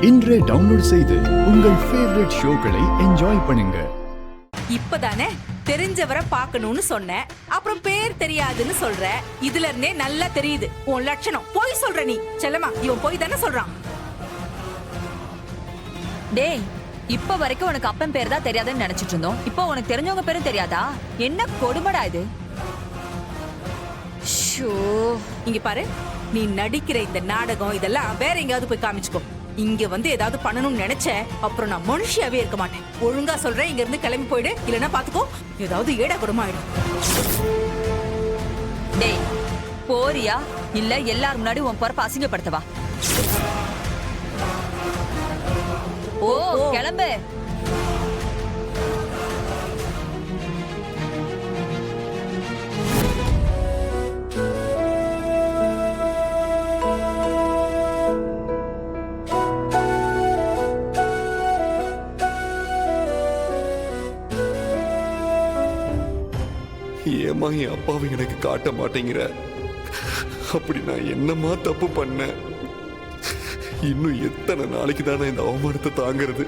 இன்றே டவுன்லோட் செய்து உங்கள் ஃபேவரட் ஷோக்களை என்ஜாய் பண்ணுங்க. இப்பதானே தெரிஞ்சவரை பார்க்கணும்னு சொன்னேன், அப்புறம் பேர் தெரியாதுன்னு சொல்ற. இதுல இருந்தே நல்லா தெரியுது உன் லட்சணம். போய் சொல்ற நீ. செல்லமா, இவன் போய் தானே சொல்றான். டேய், இப்ப வரைக்கும் உனக்கு அப்பன் பேர் தான் தெரியாதுன்னு நினைச்சிட்டு இருந்தோம். இப்போ உனக்கு தெரிஞ்சவங்க பேரும் தெரியாதா? என்ன கொடுமடா இது. ஷோ, இங்க பாரு, நீ நடிக்கிற இந்த நாடகம் இதெல்லாம் வேற எங்கயாவது போய் காமிச்சுக்கோ. இங்க வந்து ஏதாவது பண்ணணும்னு நினைச்ச அப்புறம் நான் மனுஷியாவே இருக்க மாட்டேன். ஒழுங்கா சொல்றேன், இங்க இருந்து கிளம்பி போயிடு. இல்லன்னா பாத்துக்கோ, ஏதாவது ஏடா குடமா ஆயிடும். டேய், போறியா இல்ல எல்லாரும் முன்னாடி உன் பொறுப்பை அசிங்கப்படுத்தவா? ஓ, கிளம்பு. ஏமா என் அப்பாவை எனக்கு காட்ட மாட்டேங்கிற? அப்படி நான் என்னமா தப்பு பண்ணேன்? இன்னும் எத்தனை நாளைக்கு தானே இந்த அவமானத்தை தாங்கிறது?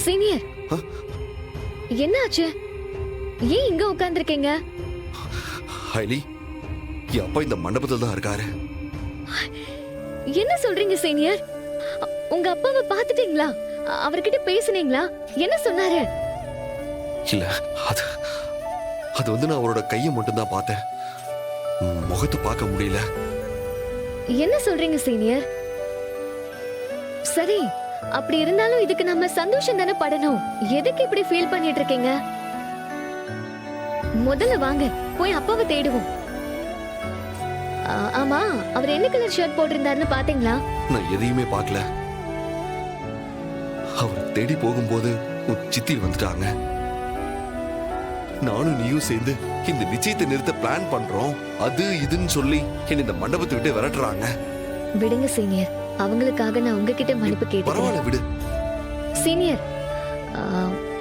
சீனியர், என்னாச்சு? ஏன் இங்க உட்கார்ந்திருக்கீங்க? ஹைலி, என் அப்பா இந்த மண்டபத்தில் தான் இருக்காரு. என்ன சொல்றீங்க சீனியர்? உங்க அப்பாவை பாத்துட்டீங்களா? அவர்கிட்ட பேசுனீங்களா? என்ன சொன்னாரு? இல்ல, அது வந்து நான் அவரோட கையை மட்டும் தான் பார்த்தேன், முகத்தை பார்க்க முடியல. என்ன சொல்றீங்க சீனியர்? சரி, அப்படி இருந்தாலும் இதுக்கு நம்ம சந்தோஷம் தானே படணும். எதுக்கு இப்படி ஃபீல் பண்ணிட்டு இருக்கீங்க? முதல்ல வாங்க போய் அப்பாவை தேடுவோம். ஆமா, அவர் என்ன கலர் ஷர்ட் போட்டிருந்தாருன்னு பாத்தீங்களா? நான் எதையுமே பார்க்கல. அவர் தேடி போகும்போது உன் சித்தி வந்துட்டாங்க. நானும் நீயும் சேர்ந்து இந்த நிச்சயத்தை நிறுத்த பிளான் பண்றோம், அது இதுன்னு சொல்லி என்ன இந்த மண்டபத்தை விட்டு விரட்டுறாங்க. விடுங்க சீனியர், அவங்களுக்காக நான் உங்ககிட்ட மன்னிப்பு கேட்டேன். பரவாயில்ல, விடு சீனியர்.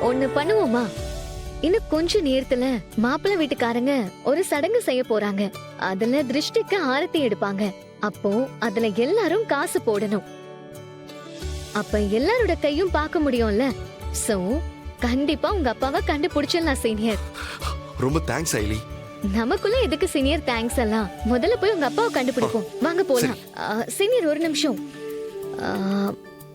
ஒண்ணு பண்ணுவோமா? இன்னும் கொஞ்ச நேரத்துல மாப்பிள்ளை வீட்டுக்காரங்க ஒரு சடங்கு செய்ய போறாங்க. அதுல திருஷ்டிக்கு ஆரத்தி எடுப்பாங்க. அப்போ அதுல எல்லாரும் காசு போடணும். அப்ப எல்லாரோட கையும் பார்க்க முடியும்ல. சோ கண்டிப்பா உங்க அப்பாவை கண்டுபிடிச்சிடலாம் சீனியர். ரொம்ப தேங்க்ஸ் ஐலி. நமக்குள்ள எதுக்கு சீனியர் தேங்க்ஸ் எல்லாம்? முதல்ல போய் உங்க அப்பாவை கண்டுபிடிப்போம். வாங்க போலாம். சீனியர், ஒரு நிமிஷம்.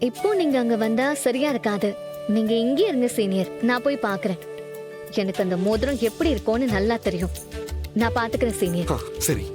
இப்போ நீங்க அங்க வந்தா சரியா இருக்காது. நீங்க இங்கே இருங்க சீனியர், நான் போய் பாக்குறேன். எனக்கு அந்த மோதிரம் எப்படி இருக்கும்னு நல்லா தெரியும். நான் பாத்துக்கிறேன் சீனியர். சரி.